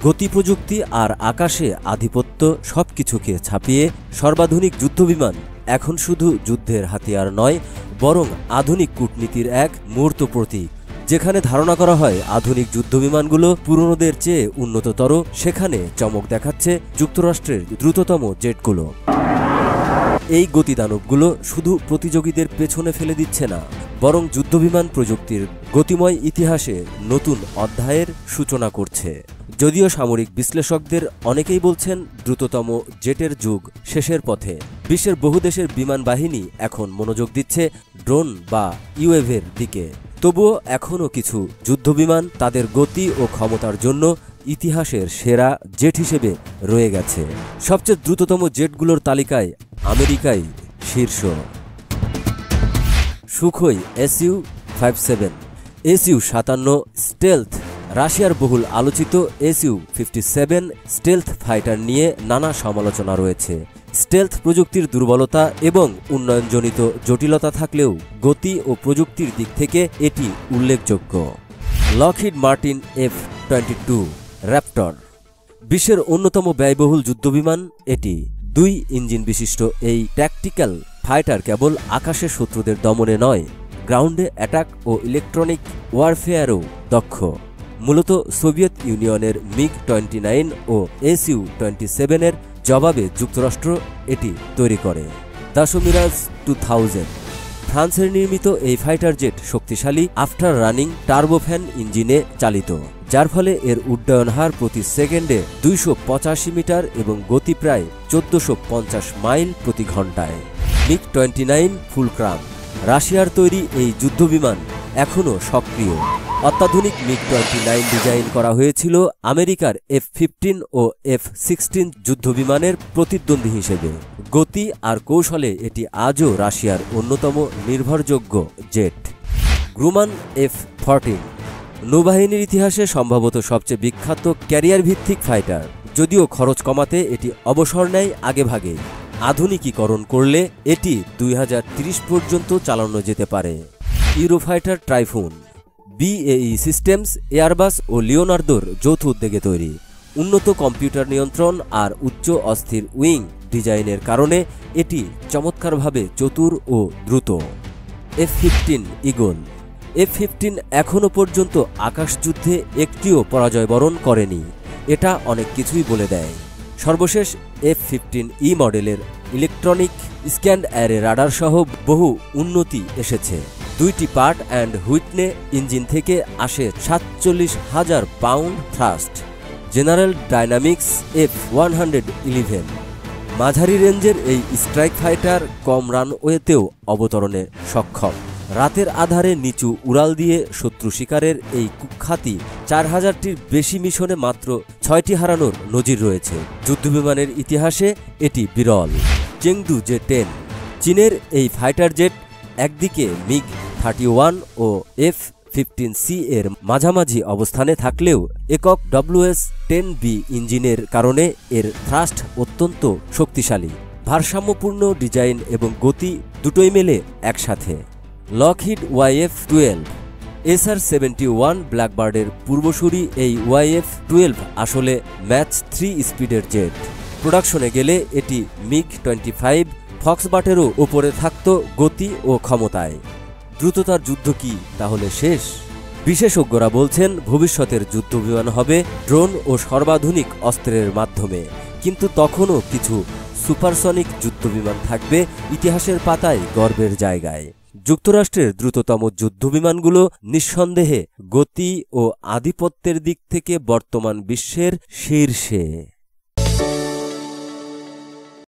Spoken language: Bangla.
গতি প্রযুক্তি আর আকাশে আধিপত্য সবকিছুকে ছাপিয়ে সর্বাধুনিক যুদ্ধবিমান এখন শুধু যুদ্ধের হাতিয়ার নয়, বরং আধুনিক কূটনীতির এক মূর্ত প্রতীক। যেখানে ধারণা করা হয় আধুনিক যুদ্ধবিমানগুলো পুরনোদের চেয়ে উন্নততর, সেখানে চমক দেখাচ্ছে যুক্তরাষ্ট্রের দ্রুততম জেটগুলো। এই গতিদানবগুলো শুধু প্রতিযোগীদের পেছনে ফেলে দিচ্ছে না, বরং যুদ্ধবিমান প্রযুক্তির গতিময় ইতিহাসে নতুন অধ্যায়ের সূচনা করছে। যদিও সামরিক বিশ্লেষকদের অনেকেই বলছেন দ্রুততম জেটের যুগ শেষের পথে, বিশ্বের বহু দেশের বিমান বাহিনী এখন মনোযোগ দিচ্ছে ড্রোন বা ইউএভির দিকে। তবুও এখনও কিছু যুদ্ধবিমান তাদের গতি ও ক্ষমতার জন্য ইতিহাসের সেরা জেট হিসেবে রয়ে গেছে। সবচেয়ে দ্রুততম জেটগুলোর তালিকায় আমেরিকাই শীর্ষ। সুখোই SU-57, SU-57 স্টেলথ, রাশিয়ার বহুল আলোচিত SU-57 স্টেলথ ফাইটার নিয়ে নানা সমালোচনা রয়েছে। স্টেলথ প্রযুক্তির দুর্বলতা এবং উন্নয়নজনিত জটিলতা থাকলেও গতি ও প্রযুক্তির দিক থেকে এটি উল্লেখযোগ্য। লকহিড মার্টিন F-22 র্যাপটর, বিশ্বের অন্যতম ব্যয়বহুল যুদ্ধবিমান এটি। 2 ইঞ্জিন বিশিষ্ট এই ট্যাকটিক্যাল ফাইটার কেবল আকাশে শত্রুদের দমনে নয়, গ্রাউন্ডে অ্যাটাক ও ইলেকট্রনিক ওয়ারফেয়ারও দক্ষ। মূলত সোভিয়েত ইউনিয়নের MiG-29 ও SU-27 এর জবাবে যুক্তরাষ্ট্র এটি তৈরি করে। দাশো মিরাজ 2000, ফ্রান্সের নির্মিত এই ফাইটার জেট শক্তিশালী আফটার রানিং টার্বোফ্যান ইঞ্জিনে চালিত, যার ফলে এর উড্ডয়ন হার প্রতি সেকেন্ডে 285 মিটার এবং গতি প্রায় 1450 মাইল প্রতি ঘন্টায়। MiG-29 ফুলক্রাম, রাশিয়ার তৈরি এই যুদ্ধবিমান এখনও সক্রিয়। অত্যাধুনিক MiG-29 ডিজাইন করা হয়েছিল আমেরিকার F-15 ও F-16 যুদ্ধবিমানের প্রতিদ্বন্দ্বী হিসেবে। গতি আর কৌশলে এটি আজও রাশিয়ার অন্যতম নির্ভরযোগ্য জেট। গ্রুমান F-14, নৌবাহিনীর ইতিহাসে সম্ভবত সবচেয়ে বিখ্যাত ক্যারিয়ার ভিত্তিক ফাইটার। যদিও খরচ কমাতে এটি অবসর নেয় আগেভাগে, আধুনিকীকরণ করলে এটি 2030 পর্যন্ত চালানো যেতে পারে। Eurofighter Typhoon, BAE systems, Airbus ও লিওনার্দোর যৌথ উদ্যোগে তৈরি। উন্নত কম্পিউটার নিয়ন্ত্রণ আর উচ্চ অস্থির উইং ডিজাইনের কারণে এটি চমৎকারভাবে চতুর ও দ্রুত। F-15 ঈগল, F-15 এখনও পর্যন্ত আকাশযুদ্ধে একটিও পরাজয় বরণ করেনি। এটা অনেক কিছুই বলে দেয়। সর্বশেষ F-15E মডেলের ইলেকট্রনিক স্ক্যান্ড অ্যারে রাডার সহ বহু উন্নতি এসেছে। 2টি পার্ট অ্যান্ড হুইটনে ইঞ্জিন থেকে আসে 47,000 pound thrust. General dynamics F-111, মাঝারি রেঞ্জের এই স্ট্রাইক ফাইটার কম রানওয়েতেও অবতরণে সক্ষম। রাতের আধারে নিচু উড়াল দিয়ে শত্রু শিকারের এই কুখ্যাতি 4000টির বেশি মিশনে মাত্র 6টি হারানোর নজির রয়েছে। যুদ্ধবিমানের ইতিহাসে এটি বিরল। চেংদু J-10, চীনের এই ফাইটার জেট একদিকে MiG-31 ও F-15C এর মাঝামাঝি অবস্থানে থাকলেও একক WS-10B ইঞ্জিনের কারণে এর থ্রাস্ট অত্যন্ত শক্তিশালী। ভারসাম্যপূর্ণ ডিজাইন এবং গতি দুটোই মেলে একসাথে। লকহিড YF-12, SR-71 ব্ল্যাকবার্ডের পূর্বসূরি এই YF-12 আসলে ম্যাচ 3 স্পিডের জেট। প্রোডাকশনে গেলে এটি MiG-25 ফক্সবাটেরও ওপরে থাকত গতি ও ক্ষমতায়। দ্রুততার যুদ্ধ কি তাহলে শেষ? বিশেষজ্ঞরা বলছেন ভবিষ্যতের যুদ্ধবিমান হবে ড্রোন ও সর্বাধুনিক অস্ত্রের মাধ্যমে, কিন্তু তখনও কিছু সুপারসনিক যুদ্ধবিমান থাকবে ইতিহাসের পাতায় গর্বের জায়গায়। যুক্তরাষ্ট্রের দ্রুততম যুদ্ধবিমানগুলো নিঃসন্দেহে গতি ও আধিপত্যের দিক থেকে বর্তমান বিশ্বের শীর্ষে।